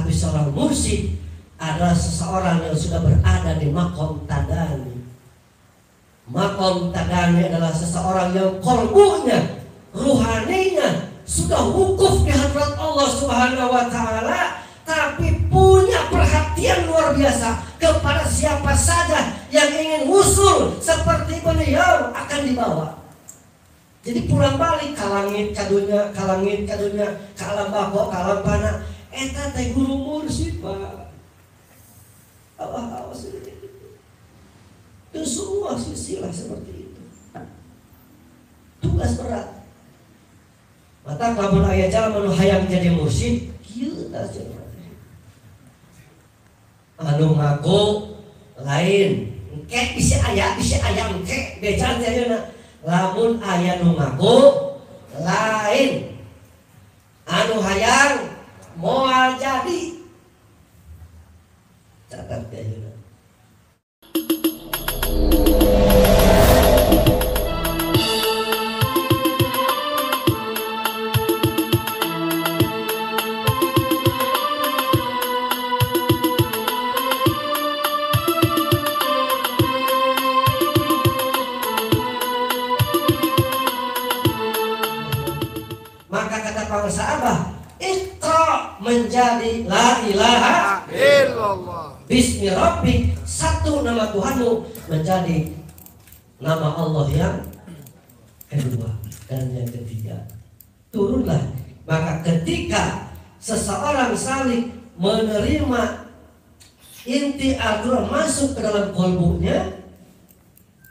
Tapi seorang mursyid adalah seseorang yang sudah berada di makom tadani. Makom tadani adalah seseorang yang kolbunya, ruhaninya sudah wukuf di hadrat Allah Subhanahu wa Ta'ala, tapi punya perhatian luar biasa kepada siapa saja yang ingin usul seperti beliau akan dibawa. Jadi pulang balik ke langit kadunya, ke alam bako, ke alam pana. Eta teh guru mursyid Pak. Awas ini. Itu semua silsilah seperti itu. Tugas berat. Mata lamun aya jalan anu hayang jadi mursyid, kieu tah cenah. Anu ngaku lain, engke bisa aya engke bejan teh ayeuna. Lamun aya nu ngaku lain, anu hayang moal jadi. Catat teh ayeuna. Sahabat Iqra menjadi la ilaha illallah bismi rabbik, satu nama Tuhanmu menjadi nama Allah yang kedua dan yang ketiga. Turunlah. Maka ketika seseorang salih menerima inti Al-Quran masuk ke dalam kolbunya,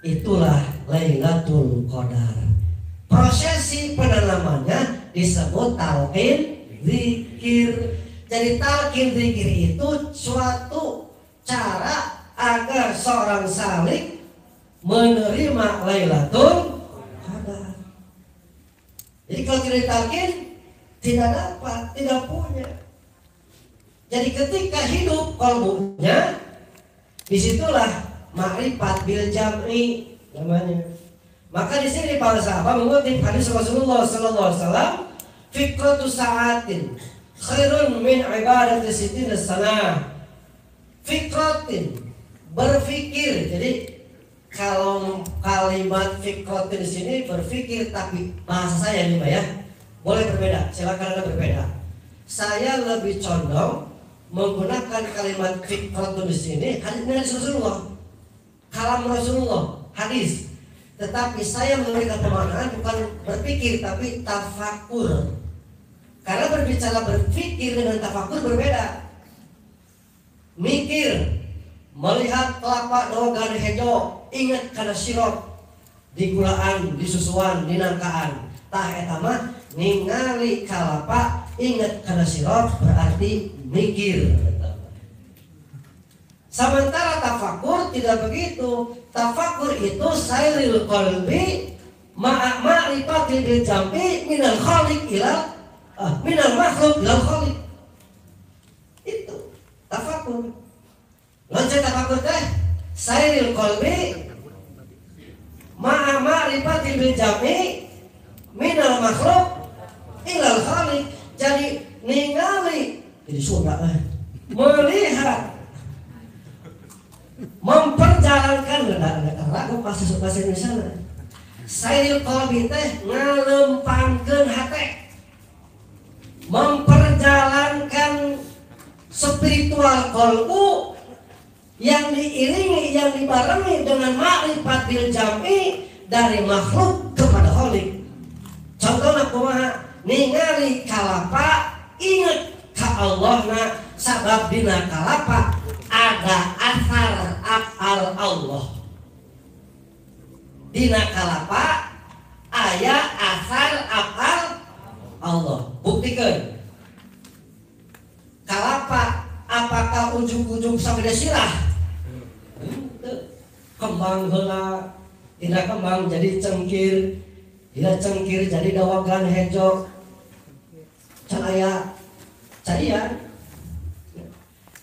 itulah Lailatul Qadar. Prosesi penanamannya disebut talqin zikir. Jadi talqin zikir itu suatu cara agar seorang salik menerima Lailatul Qadar. Jadi kalau tidak talqin tidak dapat, tidak punya. Jadi ketika hidup qalbunya, disitulah ma'rifat bil jam'i namanya. Maka di sini para sahabat mengutip hadis Rasulullah sallallahu alaihi wasallam, fikratu sa'atin khairun min ibadati sittin sanah. Fikratin, berfikir. Jadi kalau kalimat fikratin di sini berfikir, tapi bahasa saya nih Pak ya, boleh berbeda, silakan Anda berbeda. Saya lebih condong menggunakan kalimat fikratun di sini hadis Rasulullah, kalam Rasulullah, hadis. Tetapi saya memberikan pemaknaan bukan berpikir tapi tafakur. Karena berbicara berpikir dengan tafakur berbeda. Mikir, melihat kelapa dogan hejo, ingat kana sirop di gulaan, di susuan, di nangkaan. Tah eta mah ningali kalapa, ingat kana sirop berarti mikir. Sementara tafakur tidak begitu. Tafakur itu sairil qalbi ma'rifatil bil jam'i minal khaliq ila minal makhluk ilal khaliq. Itu tafakur. Lanjut tafakur teh sairil qalbi ma'rifatil bil jam'i minal makhluk ilal khaliq. Jadi ningali, jadi surga melihat, memperjalankan ragu bahasa Indonesia. Sairil qalbi teh ngalempangkeun hate, memperjalankan spiritual qalbu yang diiringi, yang dibarengi dengan ma'rifat bil jam'i dari makhluk kepada khaliq. Contohna kumaha? Ningali kalapa, ingat ka Allahna, sabab dina kalapa ada asar af'al Allah. Dina kalapa aya asar af'al Allah. Buktikan. Kalapa apakah ujung-ujung sabda sirah? Kembang heula, tidak kembang jadi cengkir, tidak cengkir jadi dawagan hejo. Can aya carian.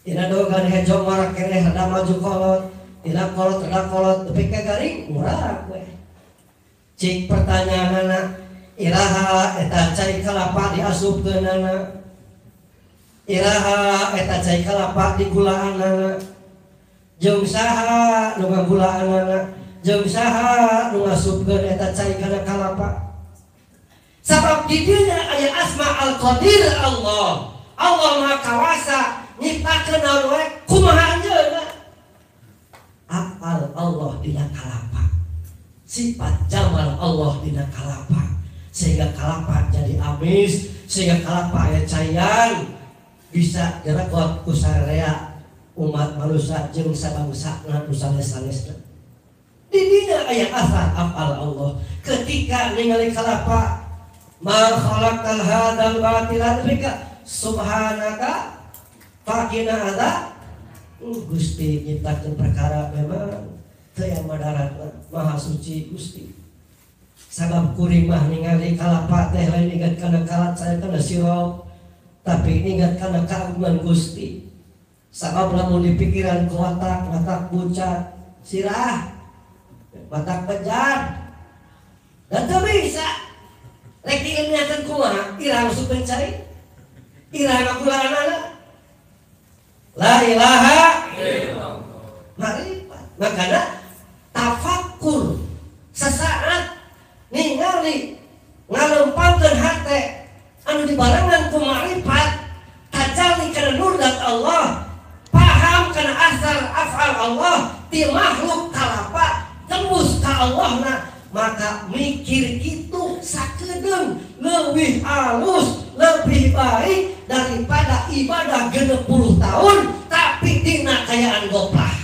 Tidak dawagan hejo marak keneh hada maju kolot, tidak kolot hada kolot, tapi kagaring murah we. Cik pertanyaanana, iraha eta cai kalapa diasupkeunana. iraha eta cai kalapa di gulaanana, jeung saha nu ngagulaanana, jeung saha nu ngasupkeun eta cai kana kalapa. Sabab di dieu aya asma al-qadir Allah. Allah Maha Kawasa nyiptakeun naon wae kumaha anjeunna. Afal Allah dina kalapa. Sifat jamal Allah dina kalapa. Sehingga kalapa jadi amis, sehingga kalapa aya caian bisa direkod ku sararea umat manusia jeung sabangsana nu sanes-sanesna. Di dieu aya asal afal Allah. Ketika ningali kalapa ma khalaqal hadzal batila bika subhanaka faqina adza. Gusti nyiptakeun perkara memang teu aya madaratna, maha suci Gusti. Sabab kuring mah ningali kalapa teh lain ingat kana kalat saya kana sirop, tapi ingat kana kagungan Gusti. Sabab lamun di pikiran ku watak bucat sirah, watak bejar, dan teu bisa. Rek diilmiahkeun kumaha? Iraha masukkeun cai? Iraha ngagulaanana? La ilaha illallah. Marifat. Makana tafakkur sesaat ningali ngaleumpangkeun hate anu dibarengan ku marifat, tajalli kana nur zat Allah, paham kana asal afal Allah ti makhluk kalapa tembus ka Allahna, maka mikir kitu sakedeung leuwih halus, lebih baik daripada ibadah 60 tahun tapi dina kayaan goplah.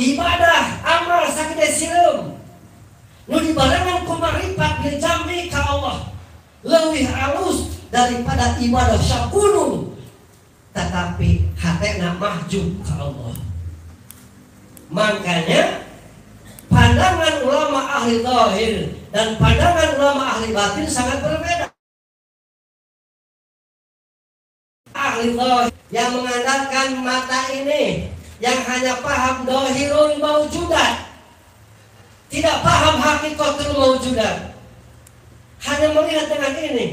Ibadah amal sakide sireum nu dibarengan ku marifat dijambi ka Allah leuwih halus daripada ibadah sakunung tetapi hatena mahjub ka Allah. Makanya pandangan ulama ahli zahir dan pandangan ulama ahli batin sangat berbeda. Ahli zahir yang mengandalkan mata ini yang hanya paham zahirul maujudat, tidak paham hakikatul maujudat, hanya melihat dengan ini,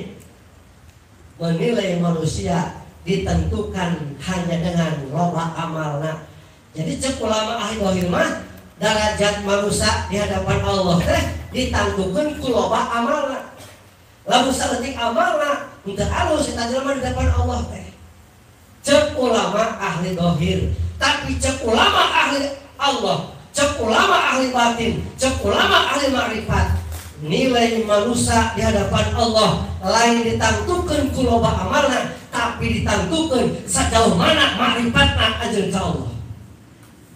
menilai manusia ditentukan hanya dengan loba amalna. Jadi cek ulama ahli zahir mah derajat manusia di hadapan Allah teh ditanggukeun ku loba amalna. Lamun saeutik amalna henteu alus eta jelema di hadapan Allah teh. Cek ulama ahli zahir, tapi cek ulama ahli Allah, cek ulama ahli batin, cek ulama ahli ma'rifat, nilai manusia di hadapan Allah lain ditanggukeun ku loba amalna, tapi ditanggukeun sejauh mana ma'rifatna ajeun ka Allah.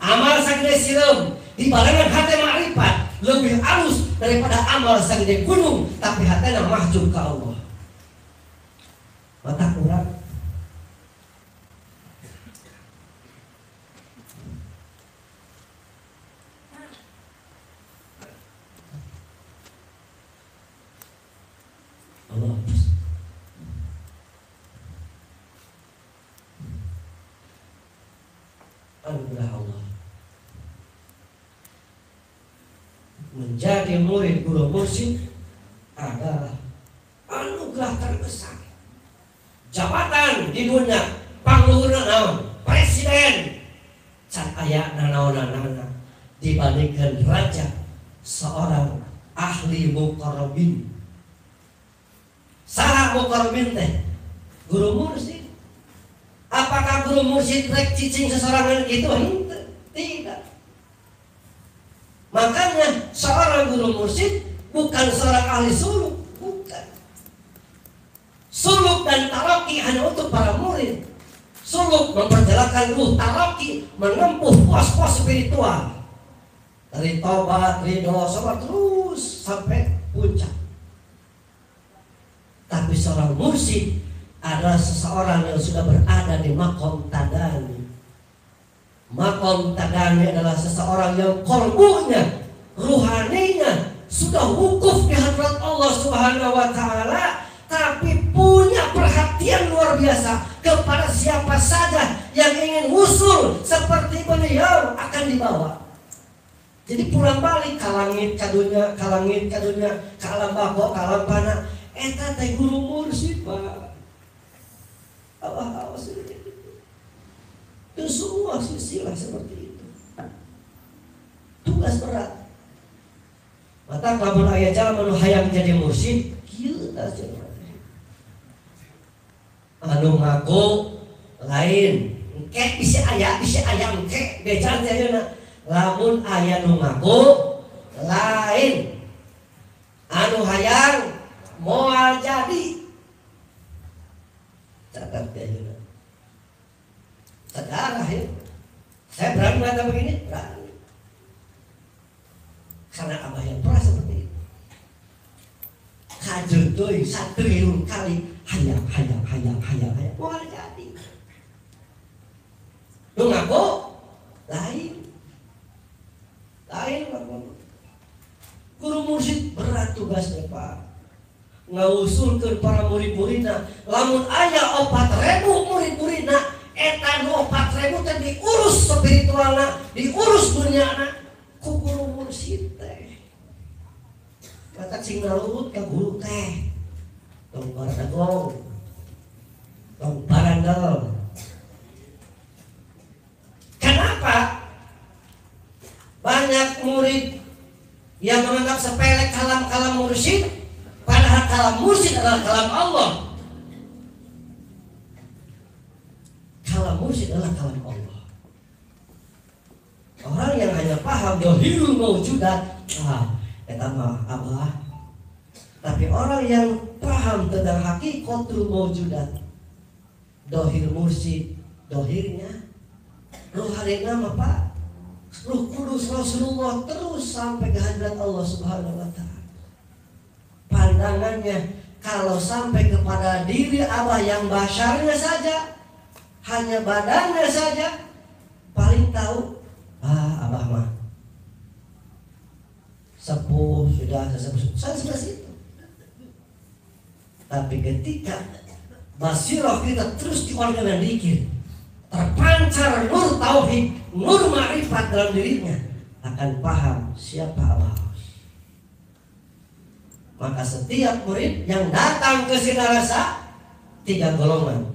Amal sagede sireum dibarengan hati ma'rifat lebih halus daripada amal sagede gunung tapi hatena mahjub ka Allah. Mata kurang Allah. Anugerah Allah. Menjadi murid guru mursyid adalah anugerah terbesar. Jabatan di dunia pangluhurna naon? Presiden. Can aya nanaon-nana dibandingkan raja seorang ahli muqarrabin. Saha muqarrabin teh? Guru mursyid. Apakah guru mursyid rek cicing seseorang gitu? Tidak. Makanya seorang guru mursyid bukan seorang ahli suluk, bukan. Suluk dan taraqi hanya untuk para murid. Suluk memperjalankan ruh, taraqi menempuh pos-pos spiritual. Dari tobat, ridho, sabar terus sampai puncak. Tapi seorang mursyid adalah seseorang yang sudah berada di maqam tadani. Maqam tadani adalah seseorang yang qalbunya, ruhaninya sudah wukuf di hadrat Allah Subhanahu wa taala, tapi punya perhatian luar biasa kepada siapa saja yang ingin usul seperti beliau akan dibawa. Jadi pulang balik ke langit kadunya, ke langit kadunya, ke alam bako, ke alam pana. Eta teh guru mursyid, Pak. Itu semua silsilah seperti itu. Tugas berat. Mata lamun aya jalma nu hayang jadi mursyid, kieu tah cenah. Anu ngaku lain, engke bisa aya engke bejan teh ayeuna. Lamun aya nu ngaku lain, anu hayang moal jadi. Catat teh ayeuna. Saudara ya, saya berani mengatakan begini, berani. Karena abah yang pernah seperti itu. Kajentoy 1 triliun kali hayang. Mau jadi. Lu ngaku lain ngaku. Guru mursyid berat tugasnya Pak. Ngausulkeun para murid-muridna. Lamun aya 4.000 murid-muridna, eta 4.000 teh diurus spiritualna, diurus duniana ku guru mursyid teh. Kata sing naluhut ka guru teh. Tong baradagong. Tong barandal. Kenapa? Banyak murid yang menganggap sepele kalam-kalam mursyid, padahal kalam mursyid adalah kalam Allah. Kalam mursyid adalah kalam Allah. Orang yang hanya paham dohirul mawjudat, eta mah abah. Tapi orang yang paham tentang hakikatul mawjudat, dohir mursyid, dohirnya rohanina mah Pak, Ruh Kudus Rasulullah terus sampai ke hadirat Allah Subhanahu wa taala. Pandangannya kalau sampai kepada diri abah yang basyarnya saja, hanya badannya saja, paling tahu abah mah sepuh sudah sepuh situ. Tapi ketika basirah kita terus diwarnai dengan zikir, terpancar nur tauhid, nur ma'rifat dalam dirinya, akan paham siapa abah. Maka setiap murid yang datang ke Sinarasa 3 golongan.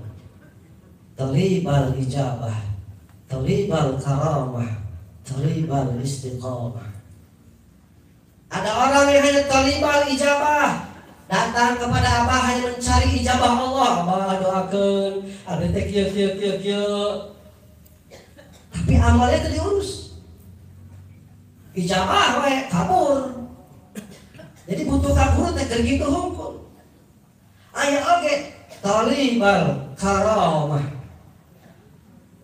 Talibal ijabah, talibal karamah, talibal istiqamah. Ada orang yang hanya talibal ijabah, datang kepada abah hanya mencari ijabah Allah. Abah doakan, ada teh kieu. Tapi amalnya itu diurus. Ijabah we kabur. Jadi butuh kabur teh keur kitu hungkul. Aya oge talibal karamah.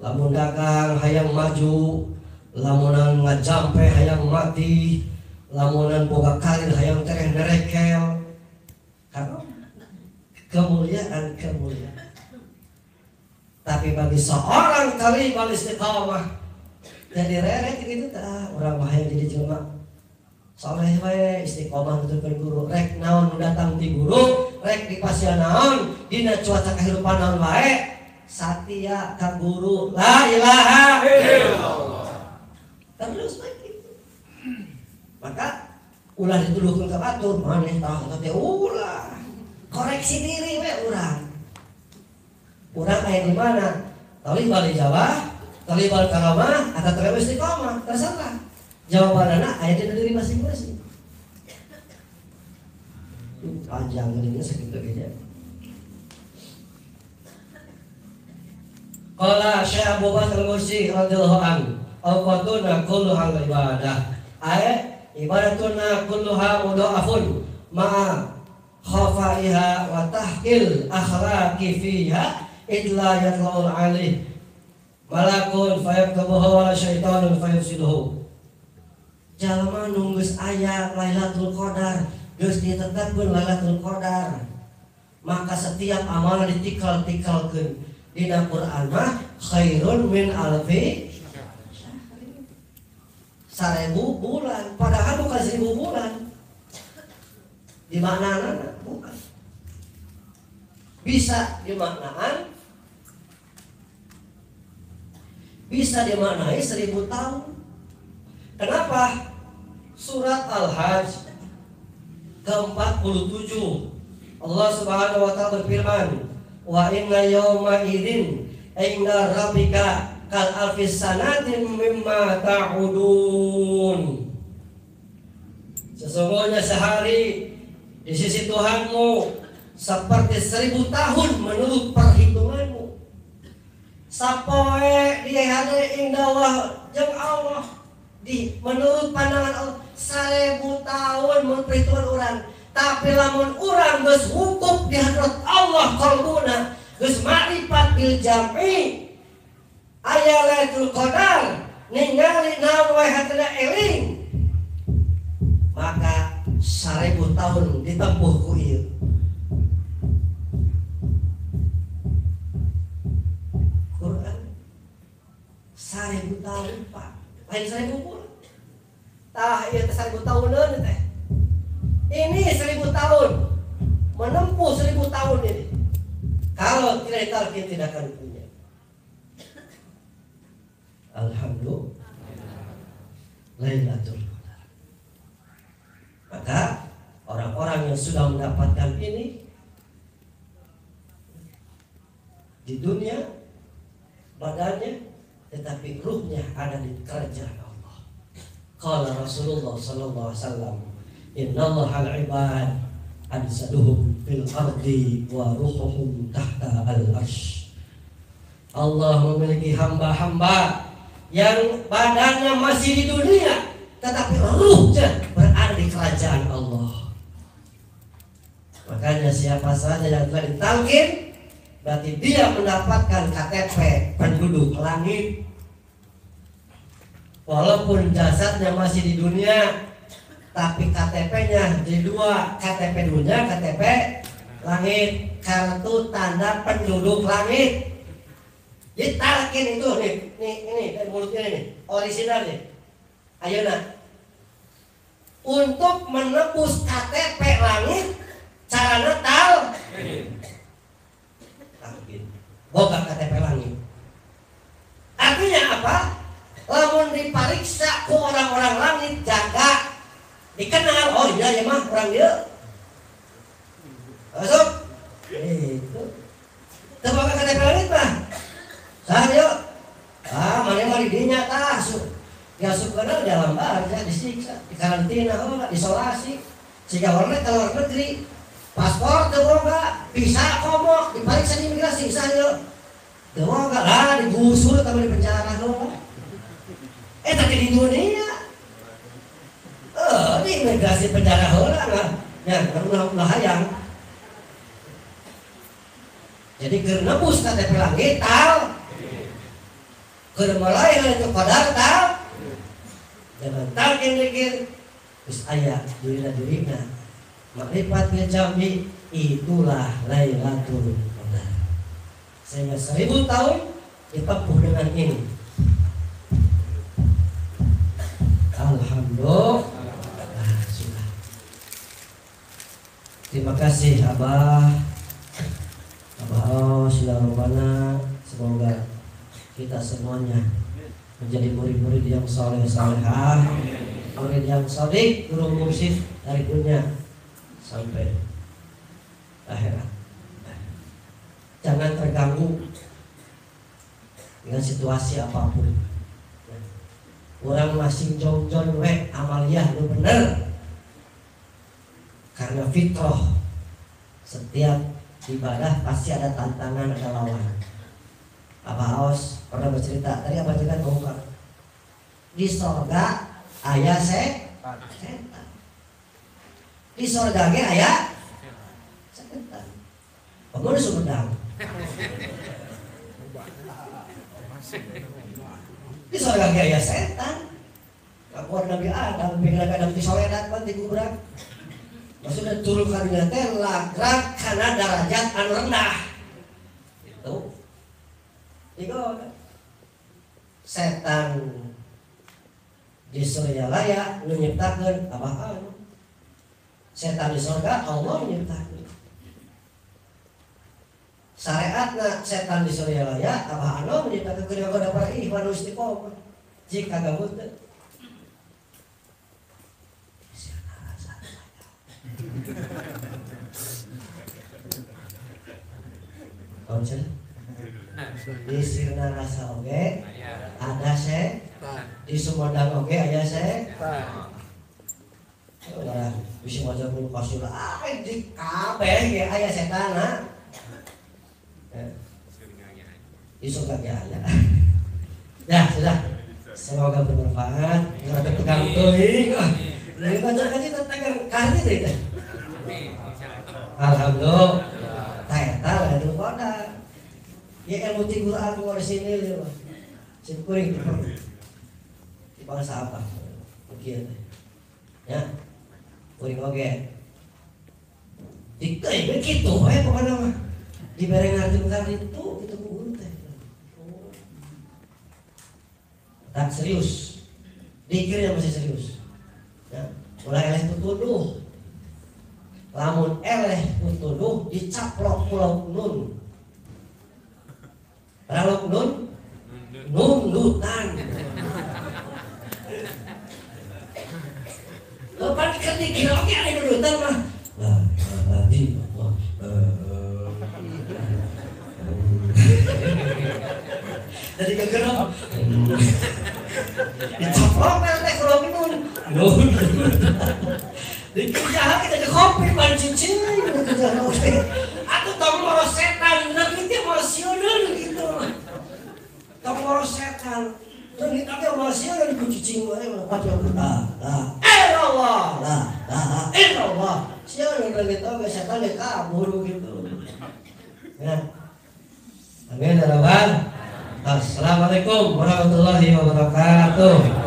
Lamun dagang hayang maju, lamunan ngajampe hayang mati, lamunan boga karir hayang tereh nerekel. Karena kemuliaan. Tapi bagi seorang talibal istiqamah, jadi rerek gitu orang bahaya jadi jelema saleh wae istiqomah nuturkeun guru, rek naon nu datang ti guru, rek dipasian naon dina cuaca kahirupan naon wae, satia ka guru, la ilaha illallah. Terus begitu. Maka ulah dituduhkeun ka batur, maneh tah teh ulah. Koreksi diri we urang. Urang aya di mana? Talibal ijabah, talibal karamah, atau talibal istiqomah, terserah. Jawabanana aya di diri masing-masing. Panjang geuning sakitu ge. Qala Syekh Abu Bakar Al-Mursi radhiyallahu anhu, "Awqatuna kulluha ibadah." Ibadatuna kulluha mudha'afun ma'a khafaiha wa tahqil akhlaqi fiha idla yatla'ul alih malakun fayaqtabuhu wa syaitanun fayufsiduhu. Jalma nunggus aya Lailatul Qadar, geus ditetepkeun Lailatul Qadar, maka setiap amalan ditikal-tikalkeun. Dina Quran mah khairun min alfi 1000 bulan, padahal bukan 1000 bulan. Di maknana bukan. Bisa dimaknaan, bisa dimaknai 1000 tahun. Kenapa? Surat Al-Hajj ke-47 Allah Subhanahu wa taala berfirman, "Wa inna yawma idzin inda rabbika kal alfis sanatin mimma ta'udun. Sesungguhnya sehari di sisi Tuhanmu seperti 1000 tahun menurut perhitunganmu. Sapoe dia hade indah jeung Allah di menurut pandangan Allah 1000 tahun menurut perhitungan orang. Tapi lamun orang geus hukum di hadrat Allah qalbuna geus ma'rifat bil jam'i aya Lailatul Qadar ningali naon wae hatena eling, maka 1000 tahun ditempuh ku ieu. Quran 1000 tahun Pak, lain 1000 pun. Tah ieu teh 1000 tahunan teh. Ini 1000 tahun menempuh 1000 tahun ini. Kalau tidak talqin tidak akan punya. Alhamdulillah. Lailatul Qadar. Maka orang-orang yang sudah mendapatkan ini di dunia badannya, tetapi ruhnya ada di kerajaan Allah. Qala Rasulullah sallallahu alaihi wasallam, innallaha al-ibad ansaduhum fil ardi wa ruhuhum tahta al-arsh. Allah memiliki hamba-hamba yang badannya masih di dunia, tetapi ruhnya berada di kerajaan Allah. Makanya siapa saja yang telah ditalqin, berarti dia mendapatkan KTP penduduk langit. Walaupun jasadnya masih di dunia, tapi KTP-nya jadi 2, KTP dunia, KTP langit, kartu tanda penduduk langit. Jadi talqin itu ini dari mulutnya ini, orisinal nih. Ayeuna untuk menebus KTP langit, caranya talqin. Boga KTP langit. Artinya apa? Lamun dipariksa ku orang-orang langit, jaga dikenal, oh iya ya mah orang dia. Masuk. Itu. Terbawa KTP langit mah. Saya, mana mari dinya tah, ya suka dalam bahasa disiksa, di karantina, isolasi. Jika warna keluar negeri, paspor terboga, visa komok, diperiksa di imigrasi, saya terboga lah, digusur atau di penjara loh. Tapi di dunia, di imigrasi penjara orang ya karena hayang. Jadi kenebus KTP langit tahu. Kermalai Lailatul Qadar tahu. Jangan talqin dikir. Terus ayat dirina makrifat bil jam'i, itulah Lailatul Qadar. Sehingga 1000 tahun ditempuh dengan ini. Alhamdulillah. Sudah. Terima kasih Abah sudah rupanya. Semoga kita semuanya menjadi murid-murid yang saleh-salehah, murid yang shadiq, guru mursyid dari dunia sampai akhirat. Jangan terganggu dengan situasi apapun. Orang masih jong-jong amaliyah lu bener. Karena fitrah, setiap ibadah pasti ada tantangan, ada lawan. Abah Aos pernah bercerita, tadi Abah cerita bongkar. Di sorga aya setan. Di sorga ge aya setan. Pokoknya Sumedang. Di sorga ge aya setan. Kakuan Nabi Adam, pengen Adam disoredat pan di kuburan. Maksudnya turun karena teh lagrak karena derajat anu rendah. Itu. Iku setan di surga laya nu nyiptakeun Abah anu. Setan di surga Allah nyiptakeun. Syariatna setan di surga laya Abah anu nyiptakeun kepada para ikhwan istiqomah. Jika gabut teh Kawan saya Di Sirna Rasa oge ada setan. Di Sumedang oge aya setan. Udah bisa ngajar dulu kasur di kabeh ge aya setan. Di surga ge aya. Ya, sudah. Semoga bermanfaat. Ngarep tegang teuing. Lain ngajar-ngaji tegang kali teh. Alhamdulillah. Eta lah itu koda. Ya ilmu ti Quran ku di sini dia. Sing kuring. Di bangsa apa? Kieu teh. Ya. Kuring oge. Dikeuy begitu we pokona mah. Diberengakeun kali itu kitu ku teh. Tak serius. Dikir yang masih serius. Ya, mulai eleh tutuduh. Lamun eleh tutuduh dicaplok pulau nun. Ralok nun nutan. Lepas dikir oke ada nutan mah. Dari kegerok dicaplok nanti pulau nun. Dikerjakan kita kopi pancing atau tombol setan nanti dia emosional gitu tombol setan nanti dia emosional kucing pada Allah siapa yang lagi tahu setan dia kabur gitu ya amin ya rabbal. Assalamualaikum warahmatullahi wabarakatuh.